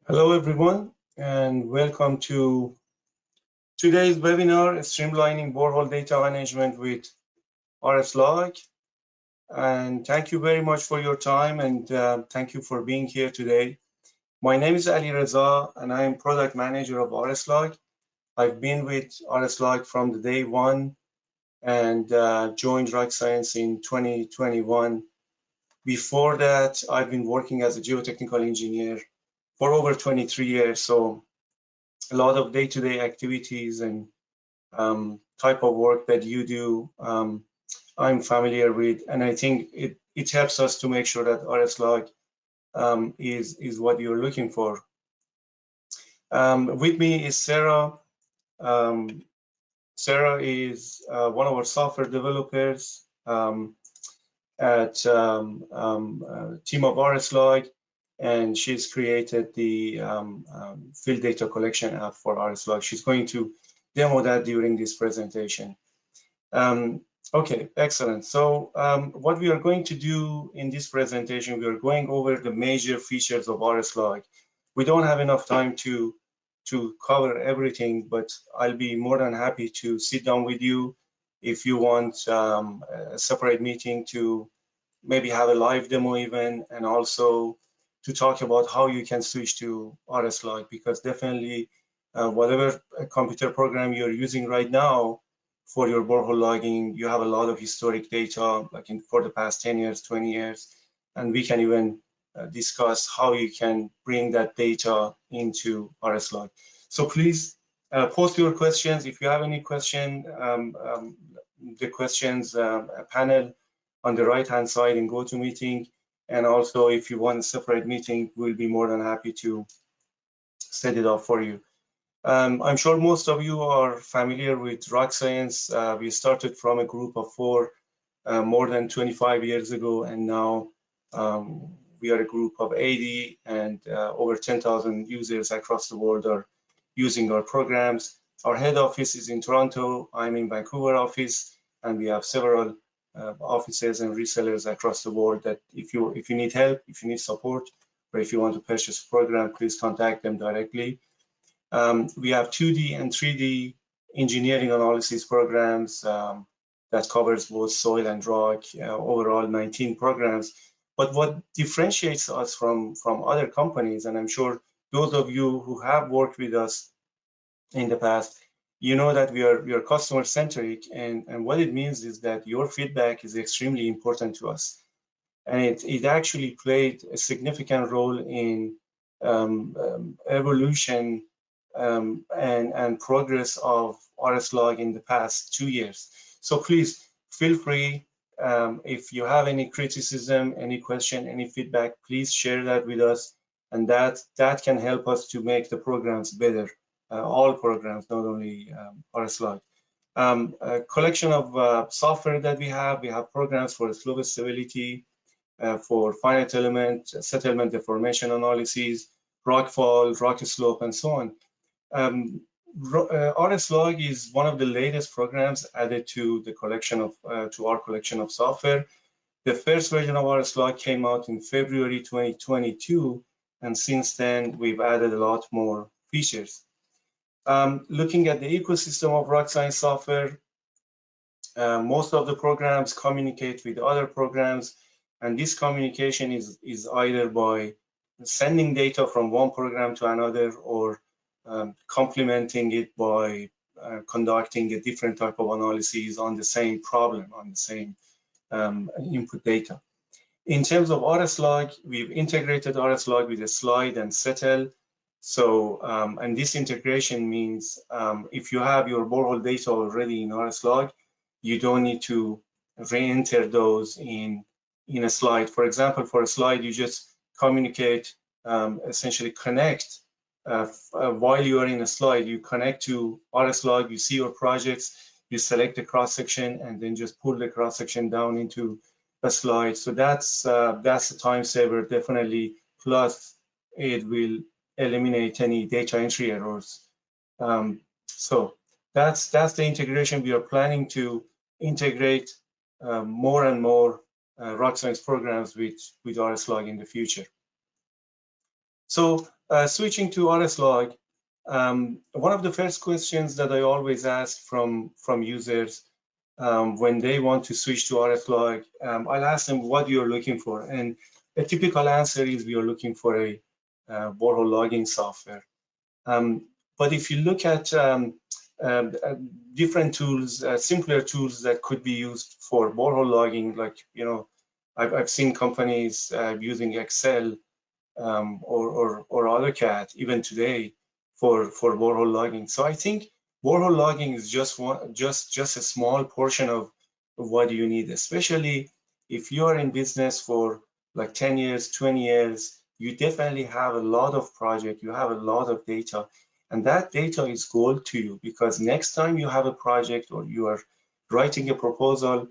Hello everyone and welcome to today's webinar, Streamlining Borehole Data Management with RSLog. And thank you very much for your time and thank you for being here today. My name is Alireza and I am Product Manager of RSLog. I've been with RSLog from the day one and joined Rocscience in 2021. Before that, I've been working as a geotechnical engineer for over 23 years. So a lot of day-to-day activities and type of work that you do, I'm familiar with, and I think it helps us to make sure that RSLog is what you're looking for. With me is Sarah. Sarah is one of our software developers at team of RSLog, and she's created the field data collection app for RSLog. She's going to demo that during this presentation. Okay, excellent. So what we are going to do in this presentation, we are going over the major features of RSLog. We don't have enough time to cover everything, but I'll be more than happy to sit down with you if you want a separate meeting to maybe have a live demo even, and also to talk about how you can switch to RSLog, because definitely whatever computer program you're using right now for your borehole logging, you have a lot of historic data, like for the past 10 years, 20 years, and we can even discuss how you can bring that data into RSLog. So please post your questions. If you have any question, the questions panel on the right-hand side in GoToMeeting, and also if you want a separate meeting, we'll be more than happy to set it up for you. I'm sure most of you are familiar with Rocscience. We started from a group of 4 more than 25 years ago, and now we are a group of 80, and over 10,000 users across the world are using our programs. Our head office is in Toronto. I'm in Vancouver office, and we have several offices and resellers across the world that if you need help, if you need support, or if you want to purchase a program, please contact them directly. We have 2D and 3D engineering analysis programs that covers both soil and rock, overall 19 programs. But what differentiates us from other companies, and I'm sure those of you who have worked with us in the past, you know that we are customer centric, and what it means is that your feedback is extremely important to us. And it actually played a significant role in evolution and progress of RSLog in the past 2 years. So please feel free, if you have any criticism, any question, any feedback, please share that with us, and that can help us to make the programs better, all programs, not only RSLog. A collection of software that we have programs for slope stability, for finite element, settlement deformation analysis, rockfall, rock slope, and so on. RSLog is one of the latest programs added to the collection of to our collection of software. The first version of RSLog came out in February 2022, and since then we've added a lot more features. Looking at the ecosystem of Rocscience software, most of the programs communicate with other programs, and this communication is either by sending data from one program to another, or complementing it by conducting a different type of analysis on the same problem, on the same input data. In terms of RSLog, we've integrated RSLog with a slide and settle. So, and this integration means if you have your borehole data already in RSLog, you don't need to re-enter those in a slide. For example, for a slide, you just communicate, essentially connect. While you are in a slide, you connect to RSLog, you see your projects, you select the cross section, and then just pull the cross section down into a slide. So that's a time saver, definitely. Plus, it will eliminate any data entry errors. So that's the integration. We are planning to integrate more and more Rocscience programs with RSLog in the future. So switching to RSLog, one of the first questions that I always ask from users when they want to switch to RSLog, I'll ask them what you're looking for. And a typical answer is we are looking for a borehole logging software. But if you look at different tools, simpler tools that could be used for borehole logging, like, you know, I've seen companies using Excel or AutoCAD even today for borehole logging. So I think borehole logging is just a small portion of what you need, especially if you are in business for like 10 years, 20 years. You definitely have a lot of project, you have a lot of data, and that data is gold to you, because next time you have a project or you are writing a proposal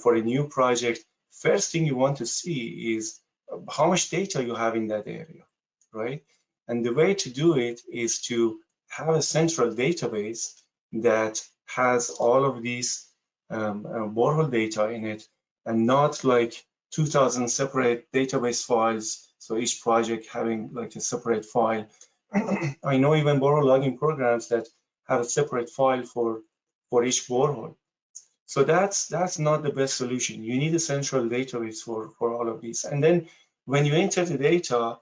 for a new project, first thing you want to see is how much data you have in that area, right? And the way to do it is to have a central database that has all of these borehole data in it, and not like 2,000 separate database files, so each project having like a separate file. I know even borehole logging programs that have a separate file for each borehole. So that's not the best solution. You need a central database for all of these. And then when you enter the data,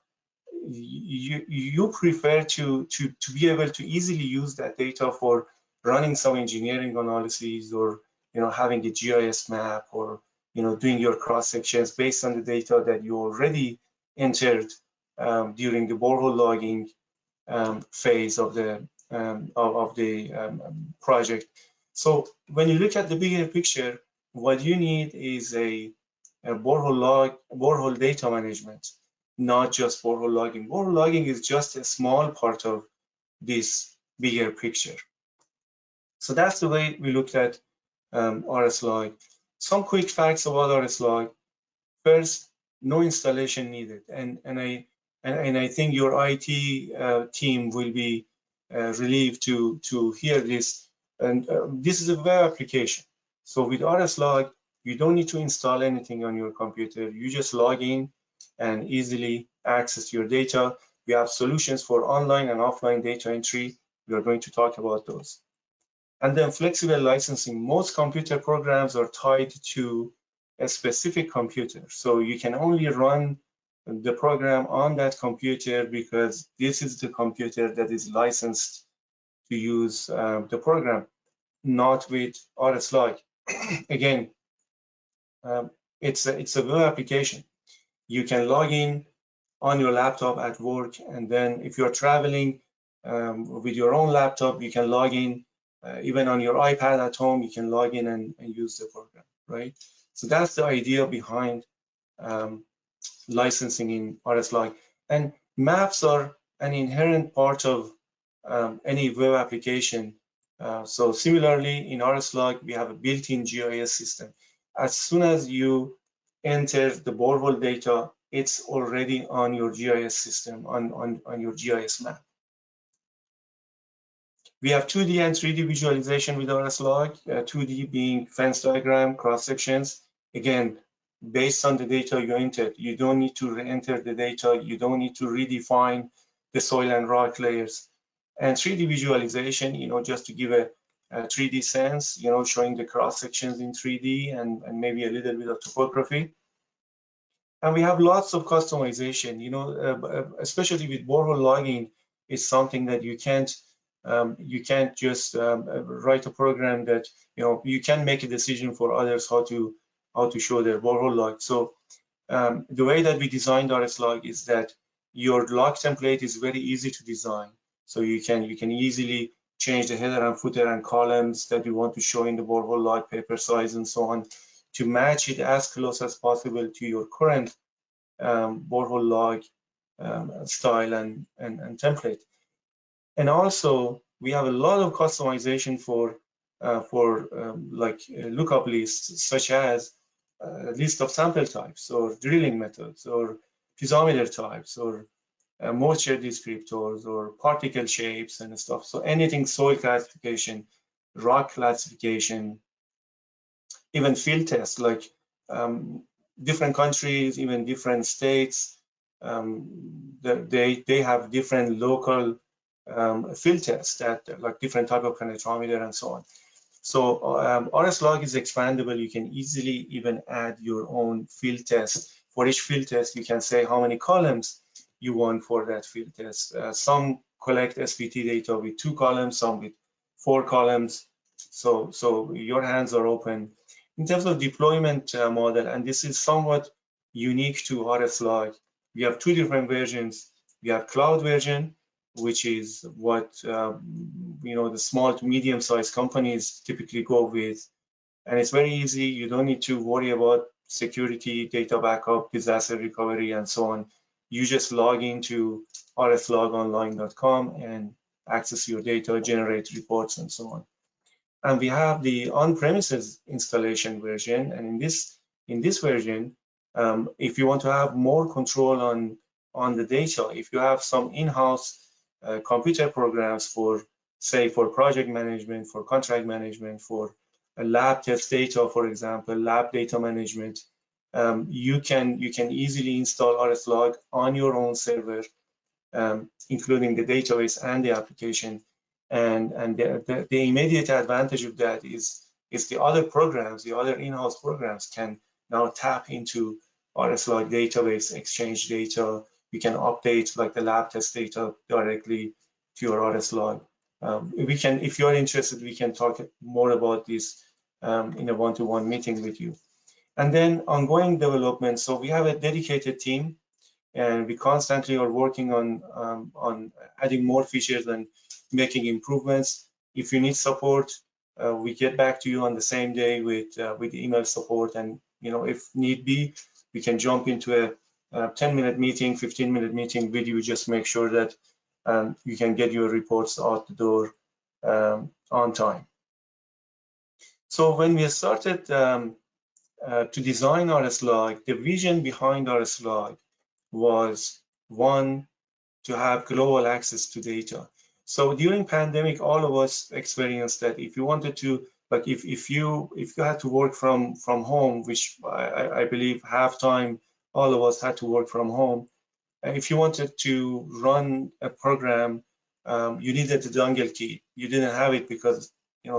you prefer to be able to easily use that data for running some engineering analyses, or, you know, having a GIS map, or, you know, doing your cross sections based on the data that you already entered during the borehole logging phase of the project. So when you look at the bigger picture, what you need is a borehole data management, not just borehole logging. Borehole logging is just a small part of this bigger picture. So that's the way we looked at RSLog. Some quick facts about RSLog. First, no installation needed, and I think your IT team will be relieved to hear this. And this is a web application. So with RSLog, you don't need to install anything on your computer. You just log in and easily access your data. We have solutions for online and offline data entry. We are going to talk about those. And then flexible licensing. Most computer programs are tied to a specific computer. So you can only run the program on that computer because this is the computer that is licensed to use the program, not with RSLog. Again, it's a web application. You can log in on your laptop at work, and then if you're traveling with your own laptop, you can log in. Even on your iPad at home, you can log in and use the program, right? So that's the idea behind licensing in RSLog. And maps are an inherent part of any web application. So similarly, in RSLog, we have a built-in GIS system. As soon as you enter the borehole data, it's already on your GIS system, on your GIS map. We have 2D and 3D visualization with RSLog, 2D being fence diagram, cross sections. Again, based on the data you entered, you don't need to re-enter the data, you don't need to redefine the soil and rock layers. And 3D visualization, you know, just to give a 3D sense, you know, showing the cross sections in 3D and maybe a little bit of topography. And we have lots of customization, you know, especially with borehole logging, it's something that you can't just write a program that, you know, you can make a decision for others how to show their borehole log. So the way that we designed RSLog is that your log template is very easy to design. So you can easily change the header and footer and columns that you want to show in the borehole log, paper size, and so on, to match it as close as possible to your current borehole log style and template. And also, we have a lot of customization for lookup lists, such as a list of sample types, or drilling methods, or piezometer types, or moisture descriptors, or particle shapes and stuff. So anything soil classification, rock classification, even field tests, like different countries, even different states they have different local field tests that like different type of penetrometer and so on. So RSLog is expandable. You can easily even add your own field test. For each field test, you can say how many columns you want for that field test. Some collect SPT data with 2 columns, some with 4 columns. So your hands are open. In terms of deployment model, and this is somewhat unique to RSLog, we have 2 different versions. We have cloud version, which is what the small to medium-sized companies typically go with, and it's very easy. You don't need to worry about security, data backup, disaster recovery, and so on. You just log into rslogonline.com and access your data, generate reports, and so on. And we have the on-premises installation version, and in this version, if you want to have more control on the data, if you have some in-house computer programs for, say, for project management, for contract management, for lab test data, for example, lab data management, you can easily install RSLog on your own server, including the database and the application. And the immediate advantage of that is the other programs, the other in-house programs can now tap into RSLog database, exchange data. You can update like the lab test data directly to your RSLog. If you're interested, we can talk more about this in a one-to-one meeting with you. And then ongoing development. So we have a dedicated team, and we constantly are working on adding more features and making improvements. If you need support, we get back to you on the same day with email support, and if need be, we can jump into a 10-minute meeting, 15-minute meeting with you, just make sure that you can get your reports out the door on time. So when we started to design RSLog, the vision behind RSLog was, one, to have global access to data. So during pandemic, all of us experienced that if you wanted to, like if you had to work from home, which I believe half time all of us had to work from home, and if you wanted to run a program, you needed the dongle key. You didn't have it because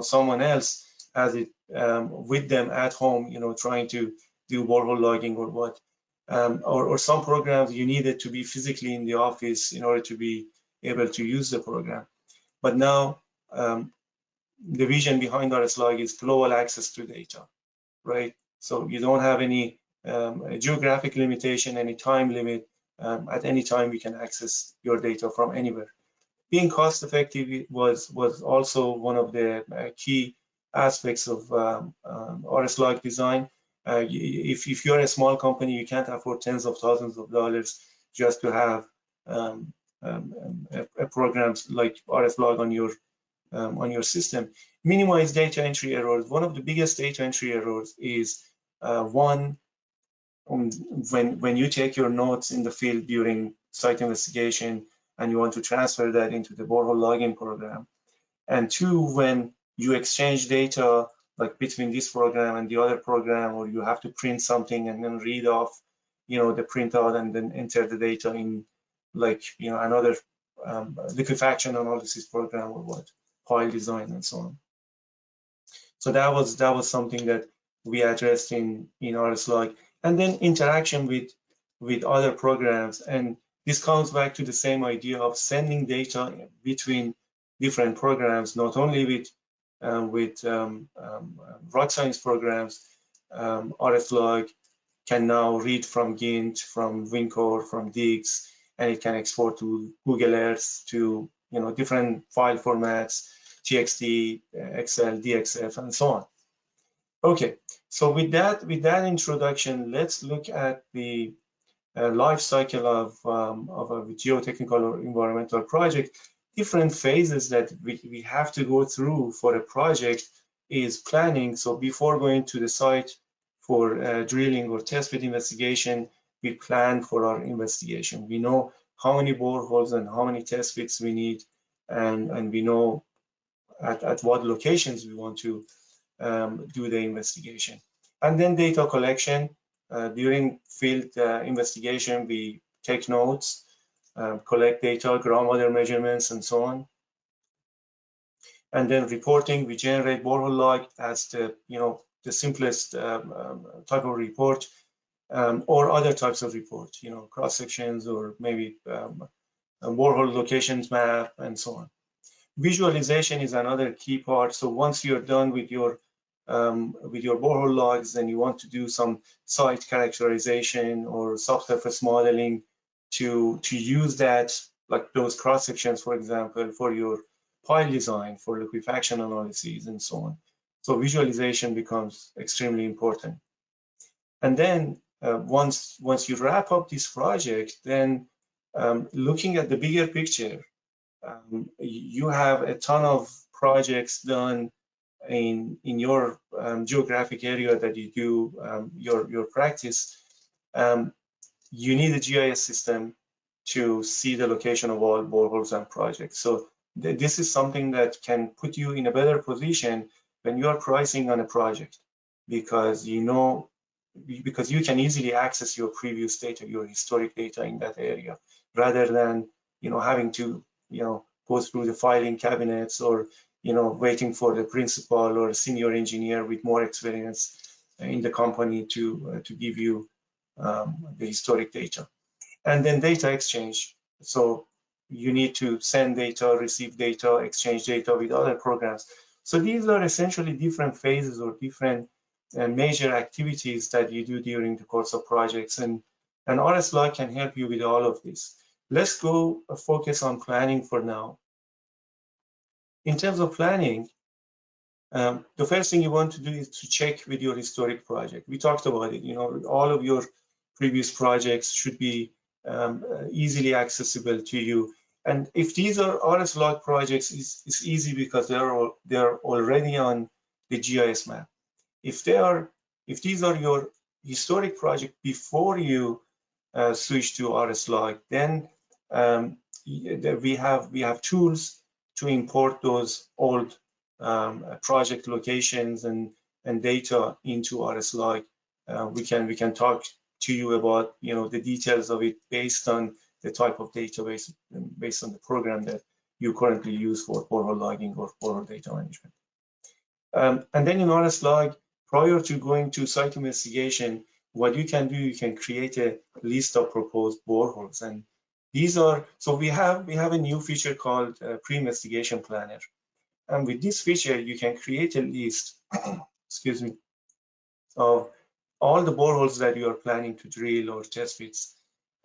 someone else has it with them at home, trying to do borehole logging or what. Or some programs you needed to be physically in the office in order to be able to use the program. But now the vision behind RSLog is global access to data, right? So you don't have any geographic limitation, any time limit. At any time you can access your data from anywhere. Being cost effective was also one of the key aspects of RSLog design. If you're a small company, you can't afford tens of thousands of dollars just to have a program like RSLog on your system. Minimize data entry errors. One of the biggest data entry errors is one, when you take your notes in the field during site investigation and you want to transfer that into the borehole logging program, and two, when you exchange data like between this program and the other program, or you have to print something and then read off the printout and then enter the data in like another liquefaction analysis program or what, pile design and so on. So that was something that we addressed in RSLog. And then interaction with other programs, and this comes back to the same idea of sending data between different programs, not only with Rocscience programs. RSLog can now read from gINT, from Wincore, from Digs, and it can export to Google Earth, to different file formats, TXT, Excel, DXF, and so on. Okay, so with that introduction, let's look at the life cycle of a geotechnical or environmental project. Different phases that we have to go through for a project is planning. So before going to the site for drilling or test pit investigation, we plan for our investigation. We know how many boreholes and how many test pits we need, and we know at what locations we want to do the investigation. And then data collection. During field investigation, we take notes, collect data, groundwater measurements, and so on. And then reporting, we generate borehole log as the the simplest type of report, or other types of report, cross sections, or maybe a borehole locations map, and so on. Visualization is another key part. So once you're done with your borehole logs, then you want to do some site characterization or subsurface modeling to use that, like those cross sections, for example, for your pile design, for liquefaction analyses, and so on. So visualization becomes extremely important. And then once you wrap up this project, then looking at the bigger picture, you have a ton of projects done in your geographic area that you do your practice. You need a GIS system to see the location of all boreholes and projects. So this is something that can put you in a better position when you are pricing on a project, because you can easily access your previous data, your historic data in that area, rather than having to go through the filing cabinets, or waiting for the principal or senior engineer with more experience in the company to give you the historic data. And then data exchange. So you need to send data, receive data, exchange data with other programs. So these are essentially different phases or different major activities that you do during the course of projects, and RSLog can help you with all of this. Let's go focus on planning for now. In terms of planning, the first thing you want to do is to check with your historic project. We talked about it. All of your previous projects should be easily accessible to you. And if these are RSLog projects, it's easy because they're already on the GIS map. If these are your historic project before you switch to RSLog, then we have tools to import those old project locations and data into RSLog. We can talk to you about the details of it based on the type of database, based on the program that you currently use for borehole logging or borehole data management. And then in RSLog, prior to going to site investigation, what you can do, you can create a list of proposed boreholes. And these are, so we have a new feature called pre-investigation planner. And with this feature, you can create a list, excuse me, of all the boreholes that you are planning to drill or test pits.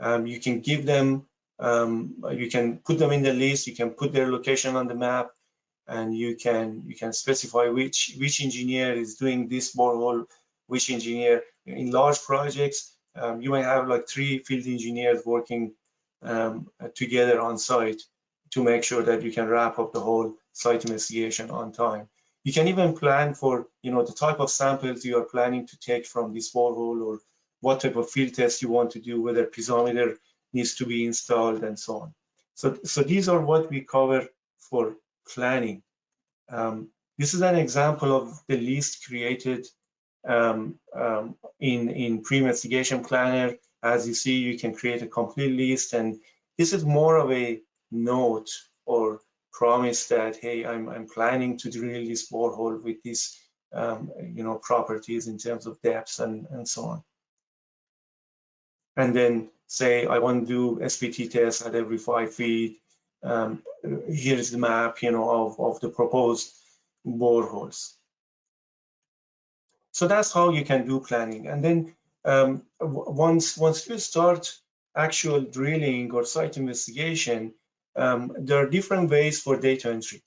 You can give them, you can put them in the list, you can put their location on the map, and you can specify which engineer is doing this borehole, which engineer. In large projects, you may have like 3 field engineers working together on site to make sure that you can wrap up the whole site investigation on time. You can even plan for the type of samples you are planning to take from this borehole, or what type of field test you want to do, whether piezometer needs to be installed, and so on. So these are what we cover for planning. This is an example of the list created in pre-investigation planner. As you see, you can create a complete list, and this is more of a note or promise that, hey, I'm planning to drill this borehole with these properties in terms of depths and so on. And then say I want to do SPT tests at every 5 feet. Here is the map, of the proposed boreholes. So that's how you can do planning. And then once you start actual drilling or site investigation, there are different ways for data entry.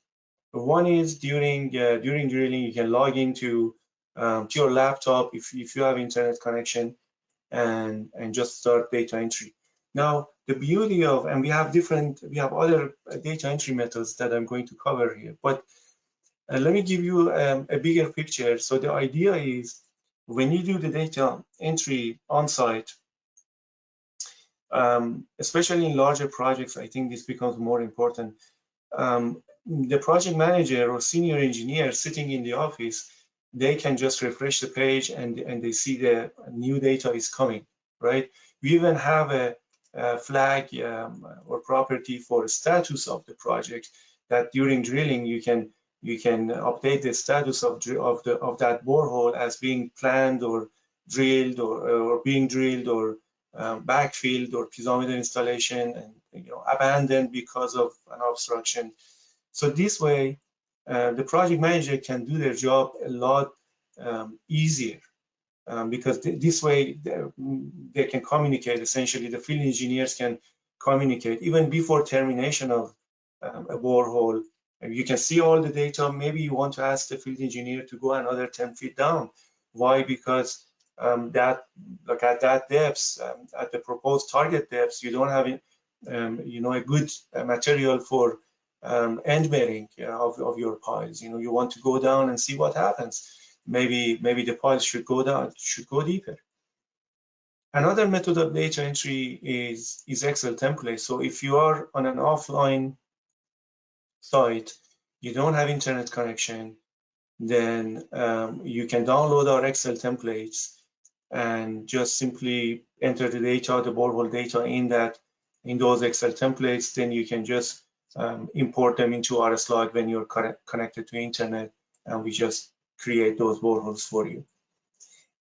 One is during drilling, you can log into to your laptop if you have internet connection, and just start data entry. Now, the beauty of, and we have other data entry methods that I'm going to cover here, but let me give you a bigger picture. So the idea is, when you do the data entry on site, especially in larger projects, I think this becomes more important. The project manager or senior engineer sitting in the office, they can just refresh the page and they see the new data is coming, right? We even have a flag or property for status of the project, that during drilling you can update the status of that borehole as being planned or drilled or being drilled or backfilled or piezometer installation and abandoned because of an obstruction. So this way, the project manager can do their job a lot easier because this way they can communicate. Essentially, the field engineers can communicate even before termination of a borehole. You can see all the data. Maybe you want to ask the field engineer to go another 10 feet down. Why? Because at that depth, at the proposed target depths, you don't have a good material for end bearing of your piles. You want to go down and see what happens. Maybe the piles should go down, should go deeper. Another method of data entry is Excel template. So if you are on an offline site, you don't have internet connection, then you can download our Excel templates and just simply enter the data, the borehole data in those Excel templates. Then you can just import them into RSLog when you're connected to internet, and we just create those boreholes for you.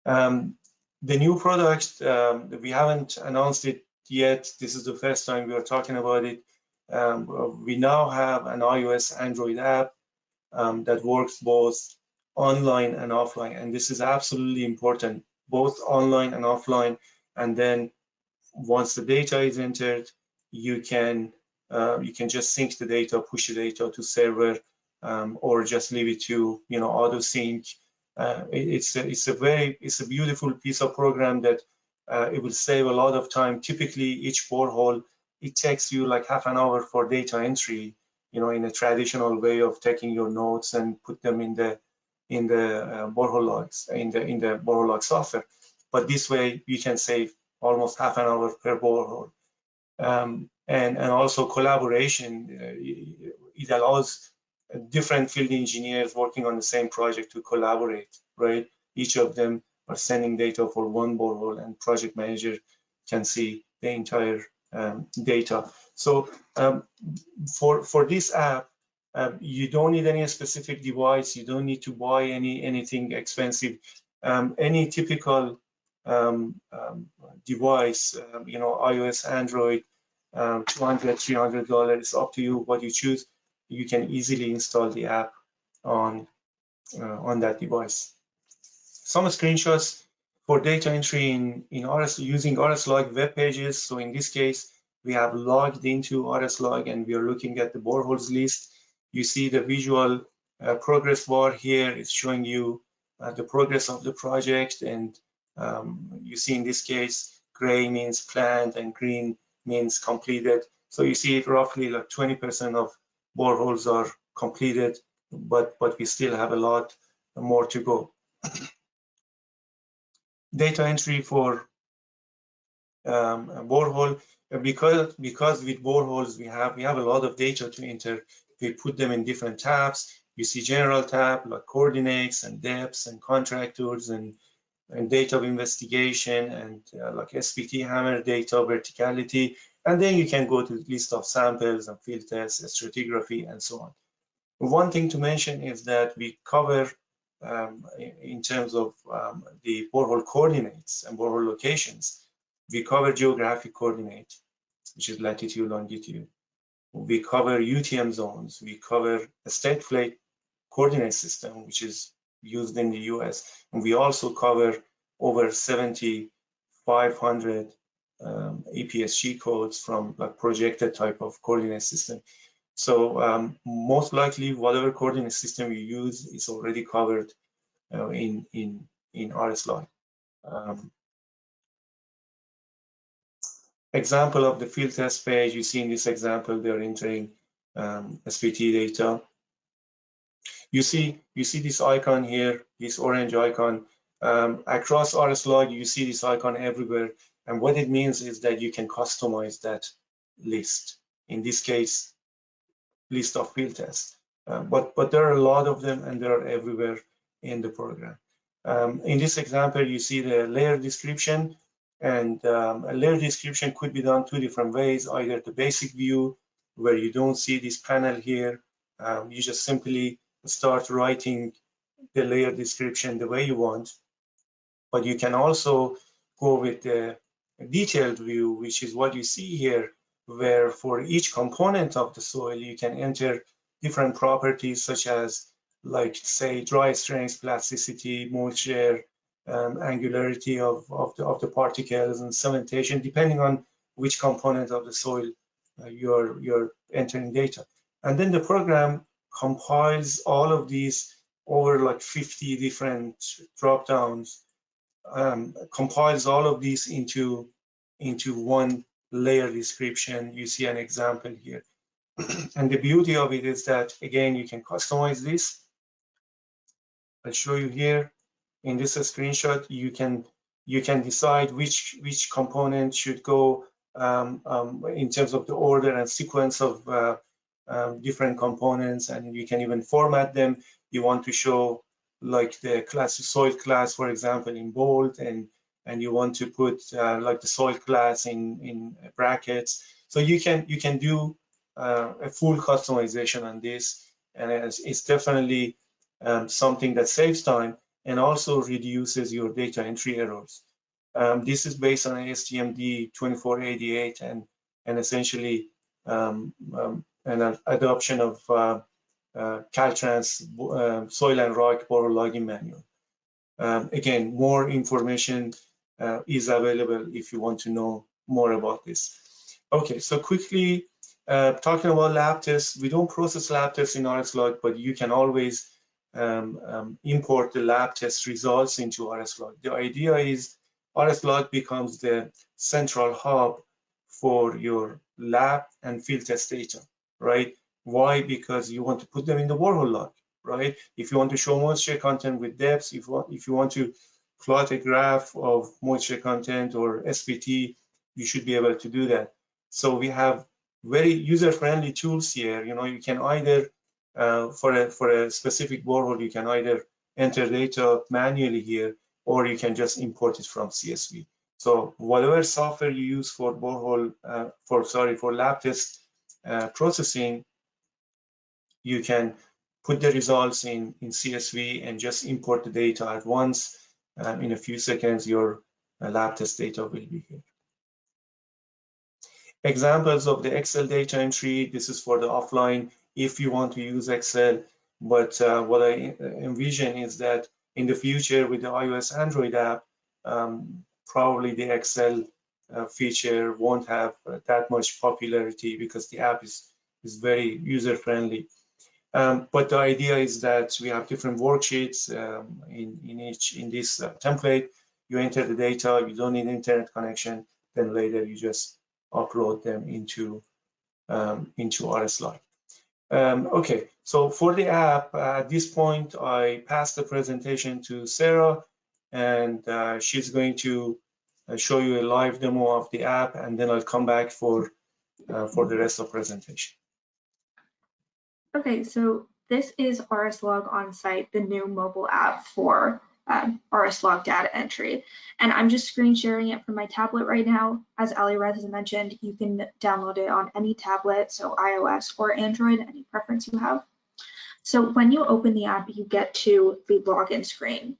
The new product, we haven't announced it yet. This is the first time we are talking about it. We now have an iOS Android app that works both online and offline, and this is absolutely important, both online and offline. And then once the data is entered, you can just sync the data, push the data to server, or just leave it to auto sync. It's a beautiful piece of program that it will save a lot of time. Typically, each borehole, it takes you like half an hour for data entry, in a traditional way of taking your notes and put them in the borehole logs, in the borehole log software. But this way, you can save almost half an hour per borehole. And also collaboration. It allows different field engineers working on the same project to collaborate, right? Each of them are sending data for one borehole, and project manager can see the entire data. So for this app, you don't need any specific device. You don't need to buy anything expensive. Any typical device, iOS, Android, $200, $300, it's up to you what you choose. You can easily install the app on that device. Some screenshots for data entry in using RSLog web pages. So in this case, we have logged into RSLog and we are looking at the boreholes list. You see the visual progress bar here. It's showing you the progress of the project, and you see in this case, gray means planned and green means completed. So you see roughly like 20% of boreholes are completed, but we still have a lot more to go. Data entry for borehole, because with boreholes we have a lot of data to enter. We put them in different tabs. You see general tab like coordinates and depths and contractors and data of investigation and like SPT hammer data, verticality, and then you can go to the list of samples and field tests, stratigraphy, and so on. One thing to mention is that we cover in terms of the borehole coordinates and borehole locations, we cover geographic coordinate, which is latitude, longitude. We cover UTM zones. We cover a state plate coordinate system, which is used in the US. And we also cover over 7,500 APSG codes from like projected type of coordinate system. So most likely, whatever coordinate system you use is already covered in RSLog. Example of the field test page. You see in this example, they're entering SPT data. You see this icon here, this orange icon. Across RSLog, you see this icon everywhere. And what it means is that you can customize that list. In this case, list of field tests. But there are a lot of them, and they are everywhere in the program. In this example, you see the layer description. And a layer description could be done two different ways, either the basic view, where you don't see this panel here. You just simply start writing the layer description the way you want. But you can also go with the detailed view, which is what you see here, where for each component of the soil, you can enter different properties such as, like, say, dry strength, plasticity, moisture, angularity of the particles, and cementation, depending on which component of the soil you're entering data. And then the program compiles all of these over like 50 different drop-downs, compiles all of these into one layer description. You see an example here. And the beauty of it is that, again, you can customize this. I'll show you here in this screenshot. You can decide which component should go in terms of the order and sequence of different components, and you can even format them. You want to show like the soil class, for example, in bold, and you want to put like the soil class in brackets. So you can do a full customization on this, and it's definitely something that saves time and also reduces your data entry errors. This is based on STMD 2488 and essentially an adoption of Caltrans soil and rock borehole logging manual. Again, more information is available if you want to know more about this. Okay, so quickly talking about lab tests. We don't process lab tests in RSLog, but you can always import the lab test results into RSLog. The idea is RSLog becomes the central hub for your lab and field test data, right? Why? Because you want to put them in the borehole log, right? If you want to show moisture content with depths, if you want to plot a graph of moisture content or SPT, you should be able to do that. So we have very user-friendly tools here. You know, you can either for a specific borehole, you can either enter data manually here, or you can just import it from CSV. So whatever software you use for borehole, for lab test processing, you can put the results in CSV and just import the data at once. In a few seconds, your lab test data will be here. Examples of the Excel data entry. This is for the offline if you want to use Excel. But what I envision is that in the future with the iOS Android app, probably the Excel feature won't have that much popularity because the app is very user-friendly. But the idea is that we have different worksheets in this template. You enter the data, you don't need internet connection, then later you just upload them into RSLog. Okay, so for the app, at this point, I pass the presentation to Sarah, and she's going to show you a live demo of the app, and then I'll come back for the rest of the presentation. Okay, so this is RSLog Onsite, the new mobile app for RSLog data entry. And I'm just screen sharing it from my tablet right now. As Alireza mentioned, you can download it on any tablet, so iOS or Android, any preference you have. So when you open the app, you get to the login screen.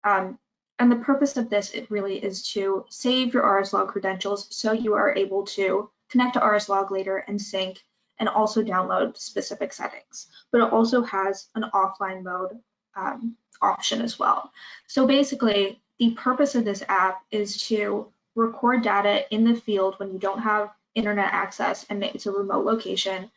And the purpose of this, it really is to save your RSLog credentials so you are able to connect to RSLog later and sync and also download specific settings. But it also has an offline mode option as well. So basically, the purpose of this app is to record data in the field when you don't have internet access and it's a remote location,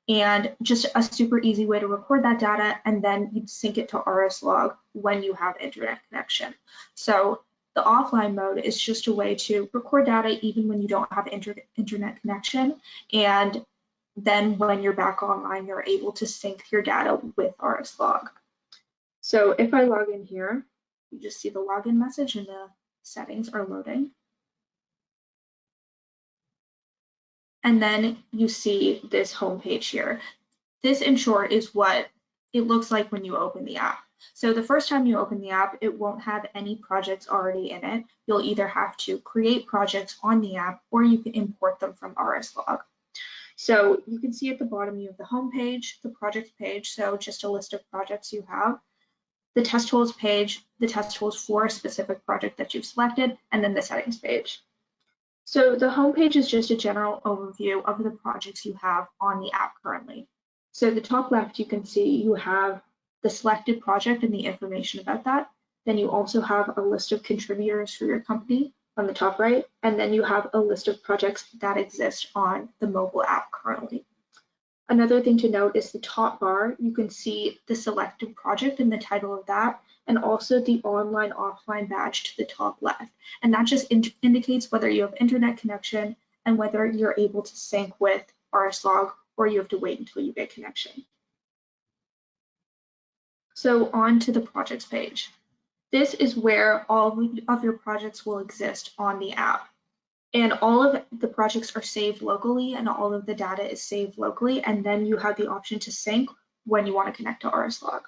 and just a super easy way to record that data, and then you'd sync it to RSLog when you have internet connection. So the offline mode is just a way to record data even when you don't have internet connection, and then when you're back online, you're able to sync your data with RSLog. So if I log in here, you just see the login message and the settings are loading. And then you see this home page here. This, in short, is what it looks like when you open the app. So the first time you open the app, it won't have any projects already in it. You'll either have to create projects on the app or you can import them from RSLog. So you can see at the bottom you have the home page, the projects page, so just a list of projects you have, the test tools page, the test tools for a specific project that you've selected, and then the settings page. So the home page is just a general overview of the projects you have on the app currently. So the top left, you can see you have the selected project and the information about that. Then you also have a list of contributors for your company on the top right, and then you have a list of projects that exist on the mobile app currently. Another thing to note is the top bar, you can see the selected project and the title of that, and also the online offline badge to the top left. And that just indicates whether you have internet connection and whether you're able to sync with RSLog or you have to wait until you get connection. So on to the projects page. This is where all of your projects will exist on the app. And all of the projects are saved locally and all of the data is saved locally. And then you have the option to sync when you want to connect to RSLog.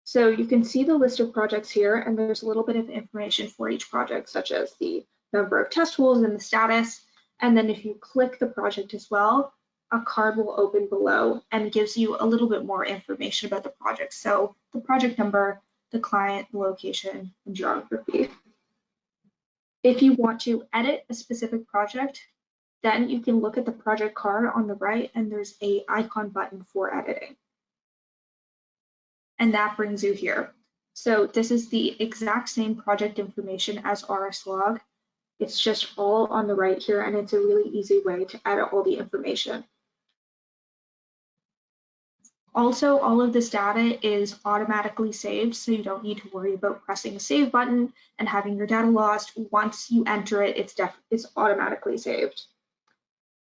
So you can see the list of projects here, and there's a little bit of information for each project, such as the number of test tools and the status. And then if you click the project as well, a card will open below and gives you a little bit more information about the project. So the project number, the client, the location, and geography. If you want to edit a specific project, then you can look at the project card on the right and there's an icon button for editing. And that brings you here. So this is the exact same project information as RSLog. It's just all on the right here, and it's a really easy way to edit all the information. Also, all of this data is automatically saved, so you don't need to worry about pressing the save button and having your data lost. Once you enter it, it's automatically saved.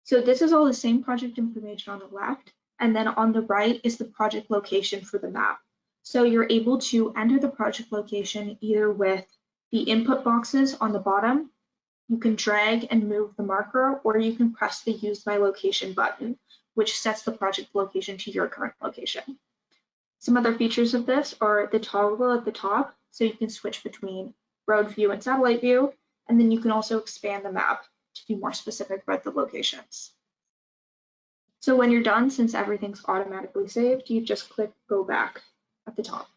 So this is all the same project information on the left, and then on the right is the project location for the map. So you're able to enter the project location either with the input boxes on the bottom. You can drag and move the marker, or you can press the Use My Location button, which sets the project location to your current location. Some other features of this are the toggle at the top, so you can switch between road view and satellite view, and then you can also expand the map to be more specific about the locations. So when you're done, since everything's automatically saved, you just click Go Back at the top.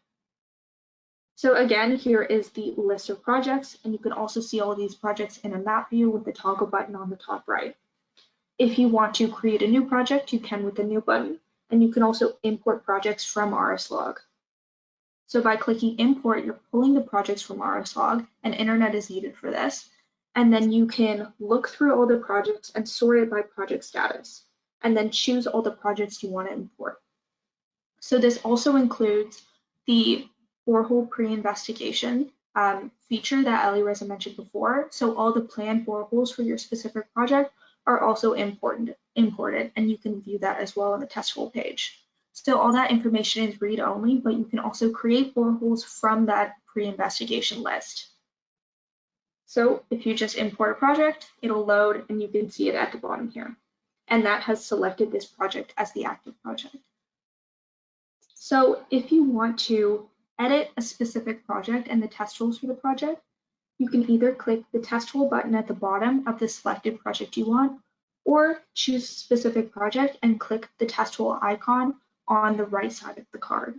So again, here is the list of projects, and you can also see all of these projects in a map view with the toggle button on the top right. If you want to create a new project, you can with the new button, and you can also import projects from RSLog. So by clicking import, you're pulling the projects from RSLog, and internet is needed for this. And then you can look through all the projects and sort it by project status, and then choose all the projects you want to import. So this also includes the borehole pre-investigation feature that Alireza mentioned before. So all the planned boreholes for your specific project are also imported, and you can view that as well on the test hole page. So all that information is read-only, but you can also create boreholes from that pre-investigation list. So if you just import a project, it'll load and you can see it at the bottom here. And that has selected this project as the active project. So if you want to edit a specific project and the test tools for the project, you can either click the test tool button at the bottom of the selected project you want, or choose a specific project and click the test tool icon on the right side of the card.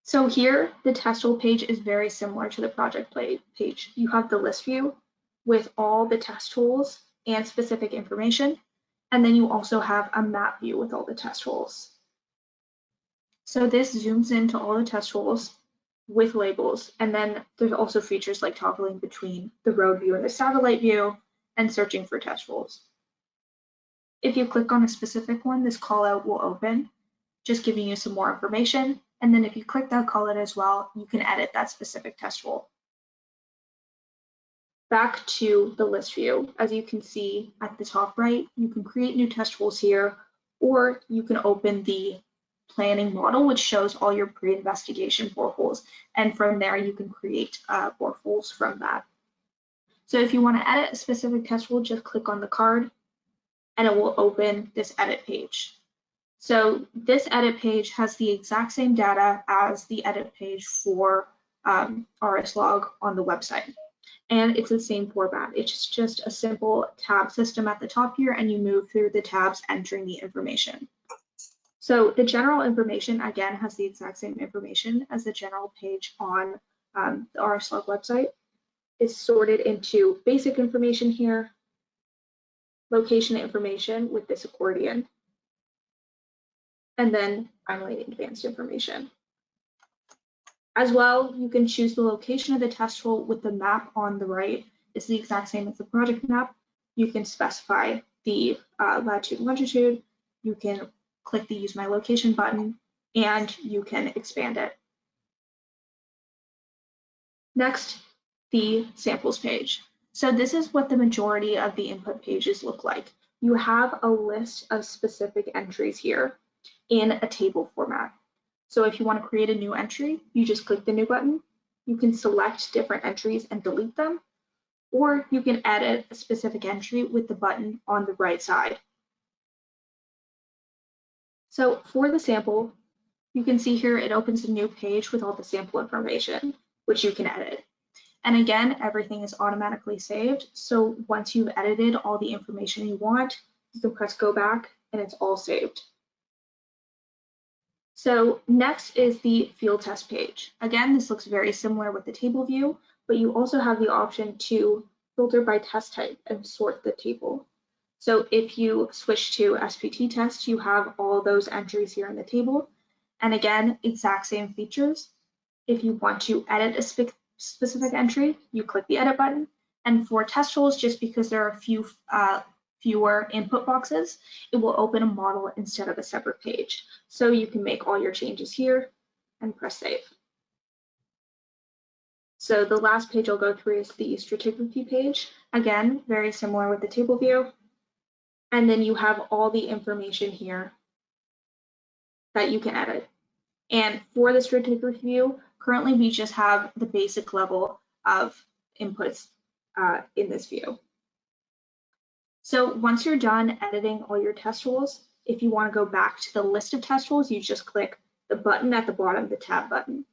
So here, the test tool page is very similar to the project page. You have the list view with all the test tools and specific information, and then you also have a map view with all the test tools. So this zooms into all the test tools with labels, and then there's also features like toggling between the road view and the satellite view and searching for test tools. If you click on a specific one, this callout will open, just giving you some more information. And then if you click that callout as well, you can edit that specific test tool. Back to the list view, as you can see at the top right, you can create new test tools here, or you can open the planning model, which shows all your pre-investigation boreholes. And from there, you can create boreholes from that. So if you want to edit a specific test tool, just click on the card and it will open this edit page. So this edit page has the exact same data as the edit page for RSLog on the website. And it's the same format. It's just a simple tab system at the top here, and you move through the tabs entering the information. So the general information, again, has the exact same information as the general page on the RSLog website. It's sorted into basic information here, location information with this accordion, and then finally advanced information. As well, you can choose the location of the test hole with the map on the right. It's the exact same as the project map. You can specify the latitude and longitude. You can click the Use My Location button, and you can expand it. Next, the samples page. So this is what the majority of the input pages look like. You have a list of specific entries here in a table format. So if you want to create a new entry, you just click the new button. You can select different entries and delete them, or you can edit a specific entry with the button on the right side. So for the sample, you can see here it opens a new page with all the sample information, which you can edit. And again, everything is automatically saved. So once you've edited all the information you want, you can press go back and it's all saved. So next is the field test page. Again, this looks very similar with the table view, but you also have the option to filter by test type and sort the table. So if you switch to SPT test, you have all those entries here in the table. And again, exact same features. If you want to edit a specific entry, you click the edit button. And for test holes, just because there are fewer input boxes, it will open a model instead of a separate page. So you can make all your changes here and press save. So the last page I'll go through is the stratigraphy page. Again, very similar with the table view. And then you have all the information here that you can edit. And for the stratigraphy view, currently we just have the basic level of inputs in this view. So once you're done editing all your test holes, if you want to go back to the list of test holes, you just click the button at the bottom, the tab button.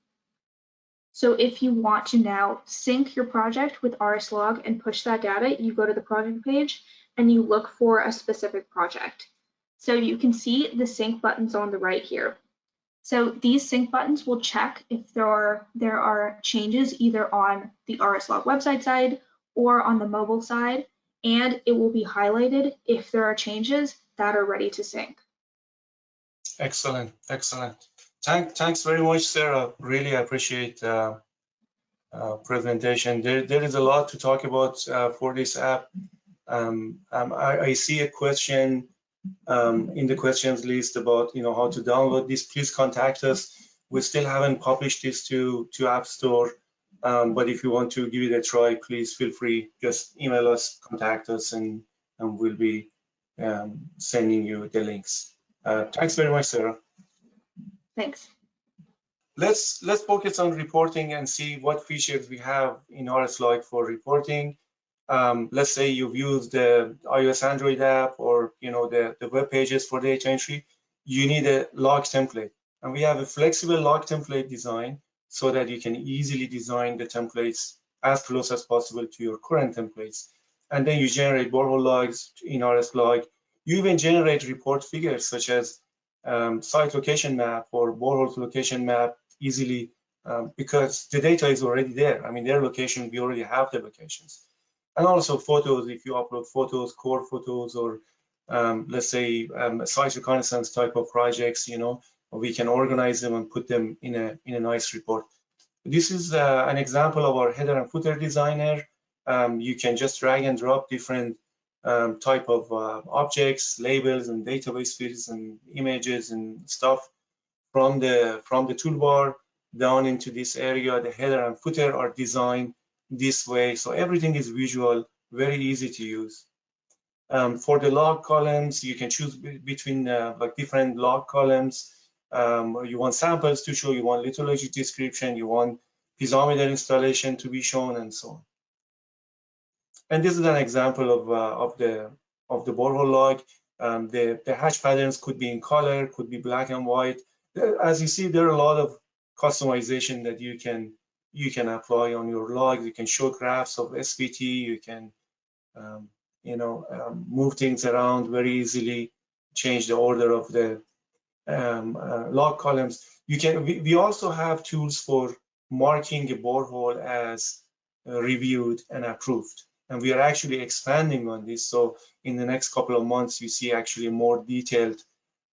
So if you want to now sync your project with RSLog and push that data, you go to the project page and you look for a specific project. So you can see the sync buttons on the right here. So these sync buttons will check if there are changes either on the RSLog website side or on the mobile side, and it will be highlighted if there are changes that are ready to sync. Excellent, excellent. Thanks very much, Sarah. Really appreciate presentation. There is a lot to talk about for this app. I see a question in the questions list about how to download this. Please contact us. We still haven't published this to App Store, but if you want to give it a try, please feel free. Just email us, contact us, and we'll be sending you the links. Thanks very much, Sarah. Thanks. Let's focus on reporting and see what features we have in RSLog for reporting. Let's say you've used the iOS Android app or the web pages for data entry. You need a log template, and we have a flexible log template design so that you can easily design the templates as close as possible to your current templates. And then you generate borehole logs in RSLog. You even generate report figures such as site location map or borehole location map easily because the data is already there. I mean, their location, we already have the locations. And also photos, if you upload photos, core photos, or let's say site reconnaissance type of projects, we can organize them and put them in a nice report. This is an example of our header and footer designer. You can just drag and drop different type of objects, labels, and database fields and images and stuff from the toolbar down into this area. The header and footer are designed this way, so everything is visual, very easy to use. For the log columns, you can choose between like different log columns. You want samples to show, you want lithology description, you want piezometer installation to be shown, and so on. And this is an example of the borehole log. The hatch patterns could be in color, could be black and white. As you see, there are a lot of customization that you can apply on your logs. You can show graphs of SPT. You can move things around very easily, change the order of the log columns. We also have tools for marking a borehole as reviewed and approved, and we are actually expanding on this. So in the next couple of months, you see actually more detailed.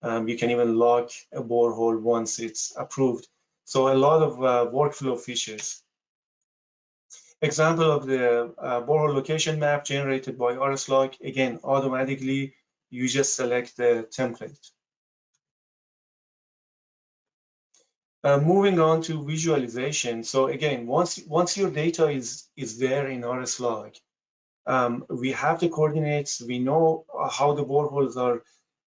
You can even log a borehole once it's approved. So a lot of workflow features. Example of the borehole location map generated by RSLog. Again, automatically, you just select the template. Moving on to visualization. So again, once your data is there in RSLog, we have the coordinates. We know how the boreholes are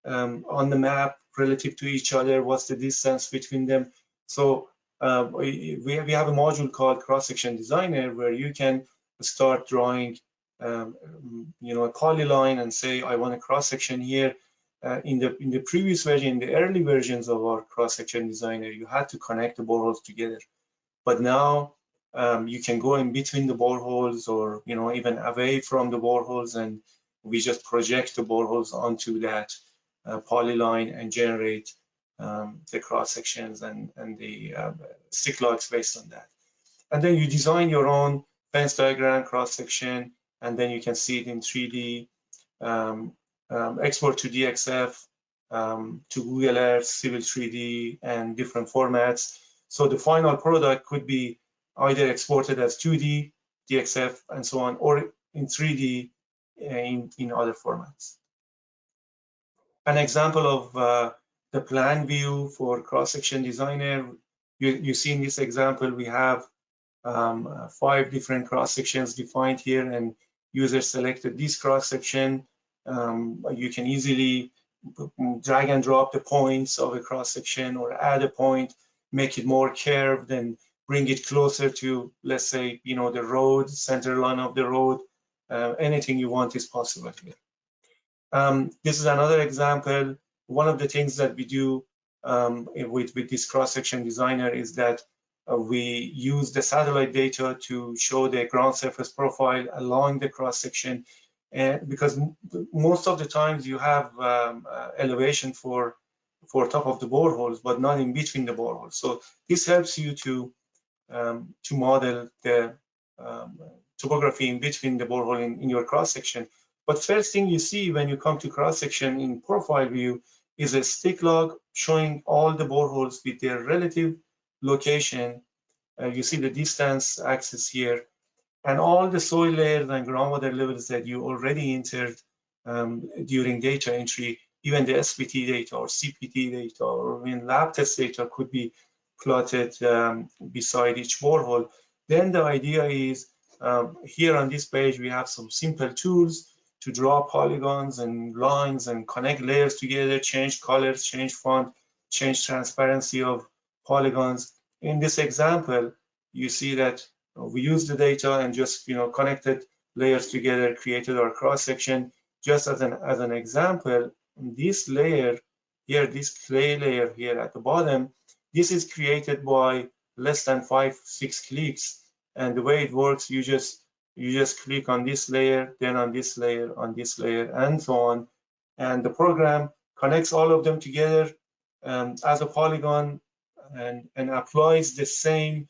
on the map relative to each other. What's the distance between them? So we have a module called Crosssection Designer where you can start drawing, a polyline and say, I want a cross section here. In the previous version, in the early versions of our Crosssection Designer, you had to connect the boreholes together. But now you can go in between the boreholes, or even away from the boreholes, and we just project the boreholes onto that polyline and generate the cross sections and the stick logs based on that. And then you design your own fence diagram, cross section, and then you can see it in 3D. Export to DXF, to Google Earth, Civil 3D, and different formats. So the final product could be either exported as 2D, DXF, and so on, or in 3D in other formats. An example of the plan view for Cross-Section Designer, you see in this example, we have 5 different cross-sections defined here, and user selected this cross-section. You can easily drag and drop the points of a cross-section or add a point, make it more curved and bring it closer to, let's say, the road, center line of the road. Anything you want is possible here. This is another example. One of the things that we do with this cross-section designer is that we use the satellite data to show the ground surface profile along the cross-section. And because most of the times you have elevation for top of the boreholes, but not in between the boreholes. So this helps you to model the topography in between the borehole in your cross section. But first thing you see when you come to cross section in profile view is a stick log showing all the boreholes with their relative location. You see the distance axis here, and all the soil layers and groundwater levels that you already entered during data entry. Even the SPT data or CPT data or lab test data could be plotted beside each borehole. Then the idea is here on this page, we have some simple tools to draw polygons and lines and connect layers together, change colors, change font, change transparency of polygons. In this example, you see that we used the data and just connected layers together, created our cross section. Just as an example, this layer here, this clay layer here at the bottom, this is created by less than 5-6 clicks. And the way it works, you just click on this layer, then on this layer, and so on. And the program connects all of them together as a polygon and applies the same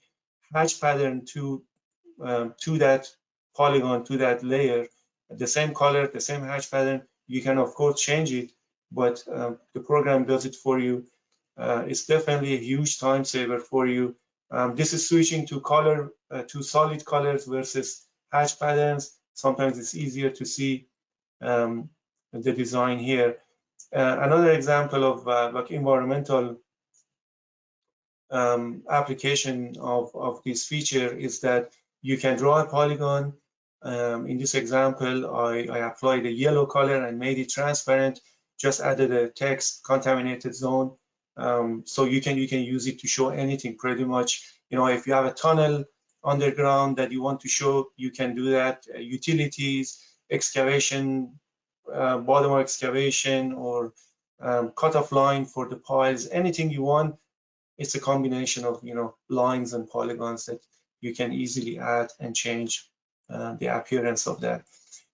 hatch pattern to that polygon, to that layer, the same color, the same hatch pattern. You can of course change it, but the program does it for you. It's definitely a huge time saver for you. This is switching to color, to solid colors versus hatch patterns. Sometimes it's easier to see the design here. Another example of like environmental application of this feature is that you can draw a polygon. In this example, I applied a yellow color and made it transparent, just added a text, contaminated zone. So you can use it to show anything pretty much. If you have a tunnel underground that you want to show, you can do that. Utilities, excavation bottom excavation or cutoff line for the piles, anything you want. It's a combination of lines and polygons that you can easily add and change the appearance of that.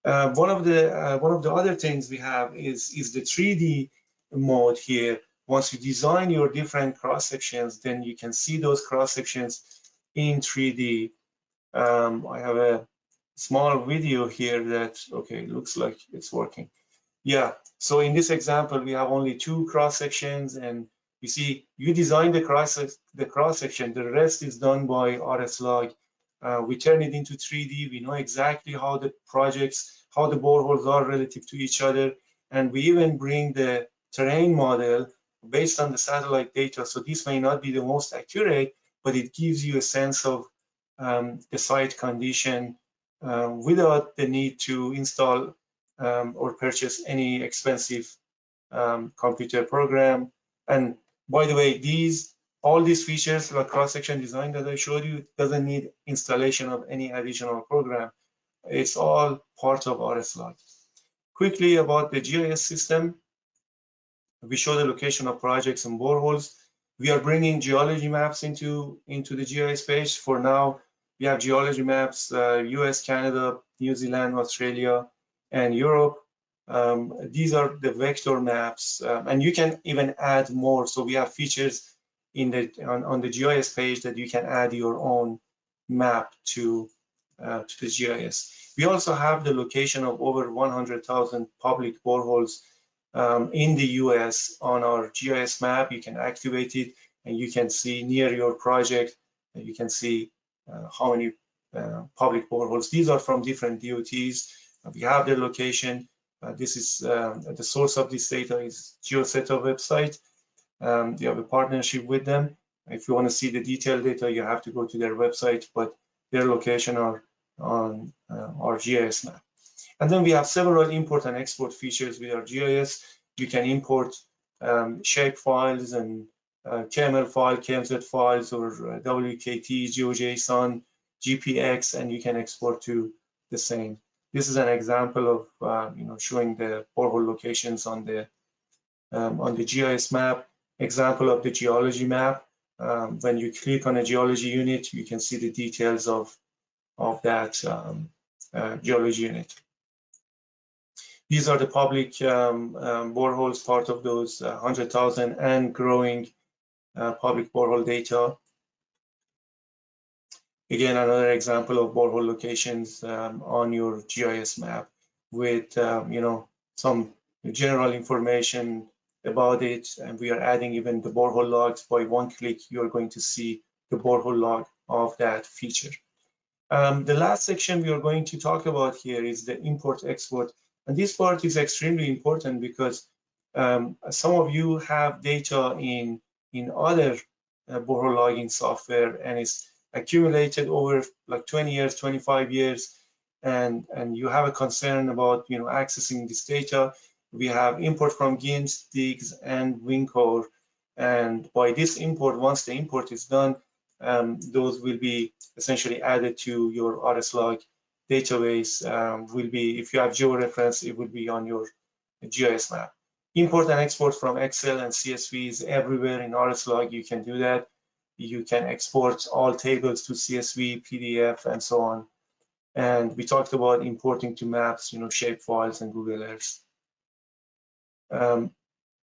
One of the other things we have is the 3D mode here. Once you design your different cross sections, then you can see those cross sections in 3D. I have a small video here that, okay, looks like it's working. Yeah, so in this example, we have only 2 cross sections, and you see, you design the cross section, the rest is done by RSLog. We turn it into 3D. We know exactly how the projects, how the boreholes are relative to each other, and we even bring the terrain model based on the satellite data. So this may not be the most accurate, but it gives you a sense of the site condition without the need to install or purchase any expensive computer program. And by the way, all these features like cross-section design that I showed you doesn't need installation of any additional program. It's all part of RSLog. Quickly about the GIS system, we show the location of projects and boreholes. We are bringing geology maps into the GIS page. For now, we have geology maps, US, Canada, New Zealand, Australia, and Europe. These are the vector maps, and you can even add more. So we have features on the GIS page that you can add your own map to the GIS. We also have the location of over 100,000 public boreholes in the US on our GIS map. You can activate it, and you can see near your project, and you can see how many public boreholes. These are from different DOTs. We have their location. This is the source of this data is GeoSeta website. We have a partnership with them. If you want to see the detailed data, you have to go to their website, but their location are on our GIS map. And then we have several import and export features with our GIS. You can import shape files and KML file, KMZ files, or WKT, GeoJSON, GPX, and you can export to the same. This is an example of showing the borehole locations on the GIS map. Example of the geology map. When you click on a geology unit, you can see the details of that geology unit. These are the public boreholes, part of those 100,000 and growing public borehole data. Again, another example of borehole locations on your GIS map with some general information about it, and we are adding even the borehole logs. By one click, you are going to see the borehole log of that feature. The last section we are going to talk about here is the import-export, and this part is extremely important because some of you have data in other borehole logging software, and it's accumulated over like 20 years, 25 years, and you have a concern about accessing this data. We have import from gINT, Digs, and Wincore, and by this import, once the import is done, those will be essentially added to your RSLog database. Will be, if you have georeference, it will be on your GIS map. Import and export from Excel and CSV is everywhere in RSLog. You can do that. You can export all tables to CSV, PDF, and so on. And we talked about importing to maps, shape files and Google Earth.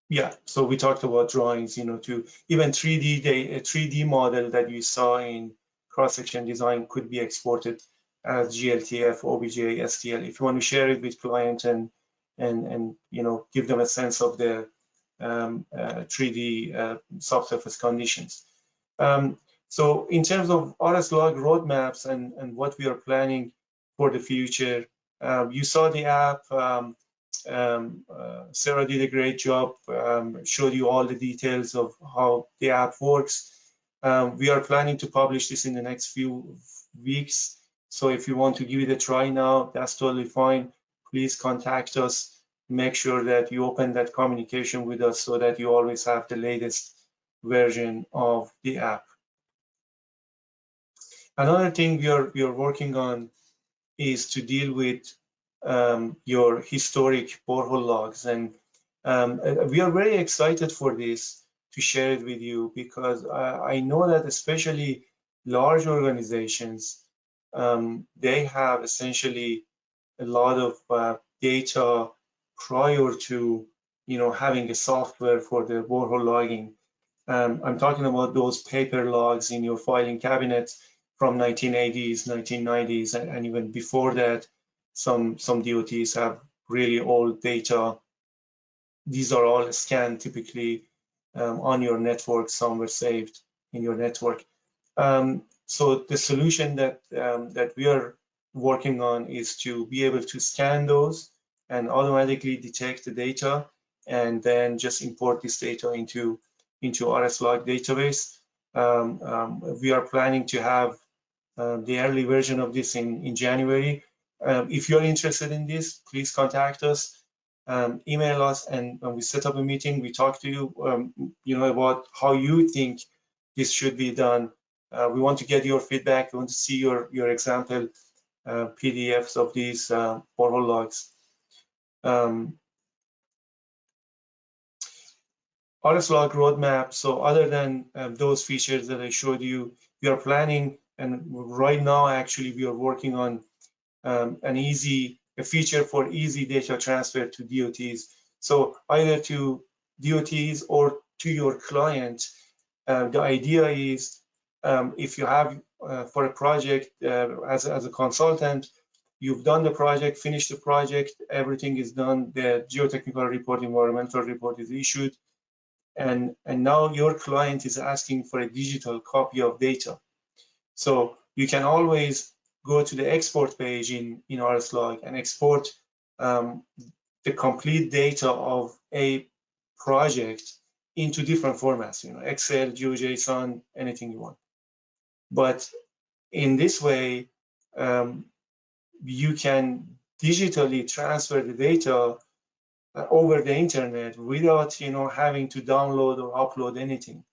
Yeah, so we talked about drawings, to even 3D model that you saw in cross-section design could be exported as GLTF, OBJ, STL. If you want to share it with client and give them a sense of the 3D subsurface conditions. So in terms of RSLog roadmaps and what we are planning for the future, you saw the app. Sarah did a great job, showed you all the details of how the app works. We are planning to publish this in the next few weeks. So if you want to give it a try now, that's totally fine. Please contact us. Make sure that you open that communication with us so that you always have the latest version of the app. Another thing we are working on is to deal with your historic borehole logs. And we are very excited for this to share it with you, because I know that especially large organizations, they have essentially a lot of data prior to having a software for the borehole logging. I'm talking about those paper logs in your filing cabinet from 1980s, 1990s, and even before that. Some DOTs have really old data. These are all scanned typically on your network, somewhere saved in your network. So the solution that we are working on is to be able to scan those and automatically detect the data, and then just import this data into RSLog database. We are planning to have the early version of this in January. If you're interested in this, please contact us, email us, and when we set up a meeting, we talk to you, about how you think this should be done. We want to get your feedback. We want to see your example PDFs of these borehole logs. RSLog roadmap. So other than those features that I showed you, we are planning, and right now actually we are working on a feature for easy data transfer to DOTs. So either to DOTs or to your client. The idea is if you have for a project as a consultant, you've done the project, finished the project, everything is done, the geotechnical report, environmental report is issued, and now your client is asking for a digital copy of data. So you can always go to the export page in RSLog and export the complete data of a project into different formats, Excel, GeoJSON, anything you want. But in this way, you can digitally transfer the data over the internet without having to download or upload anything.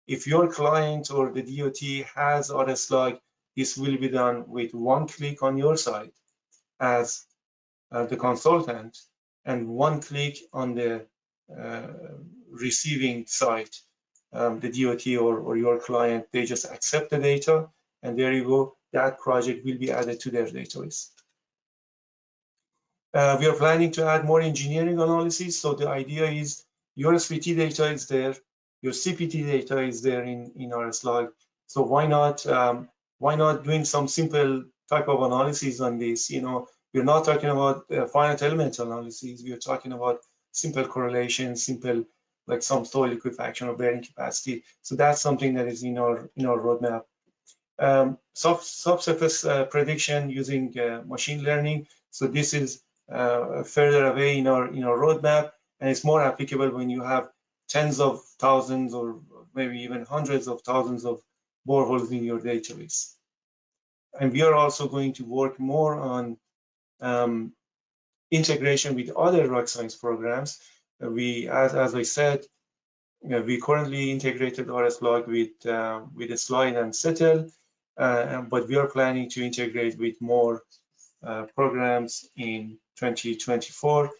If your client or the DOT has RSLog, this will be done with one click on your side as the consultant, and one click on the receiving side, the DOT or your client. They just accept the data, and there you go. That project will be added to their database. We are planning to add more engineering analysis. So the idea is your SVT data is there, your CPT data is there in RSLog. So why not doing some simple type of analysis on this? We're not talking about finite element analysis. We are talking about simple correlation, simple like some soil liquefaction or bearing capacity. So that's something that is in our roadmap. Subsurface prediction using machine learning. So this is further away in our roadmap, and it's more applicable when you have tens of thousands or maybe even hundreds of thousands of boreholes in your database. And we are also going to work more on integration with other Rocscience programs. As I said, we currently integrated RSLog with a slide and settle, but we are planning to integrate with more programs in 2024.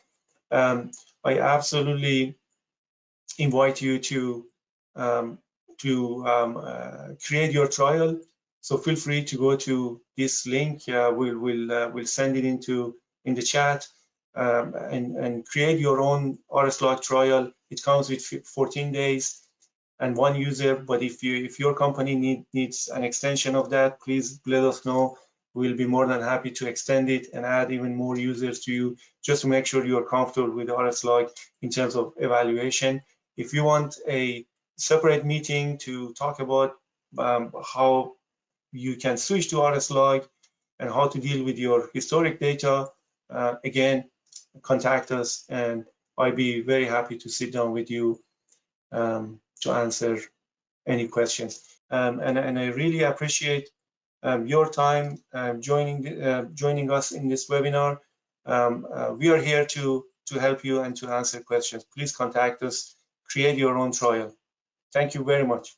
I absolutely invite you to create your trial. So feel free to go to this link. We'll send it in the chat and create your own RSLog trial. It comes with 14 days and one user. But if your company needs an extension of that, please let us know. We'll be more than happy to extend it and add even more users to you, just to make sure you're comfortable with RSLog in terms of evaluation. If you want a separate meeting to talk about how you can switch to RSLog and how to deal with your historic data, again, contact us, and I'd be very happy to sit down with you to answer any questions. And I really appreciate your time joining us in this webinar. We are here to help you and to answer questions. Please contact us, create your own trial. Thank you very much.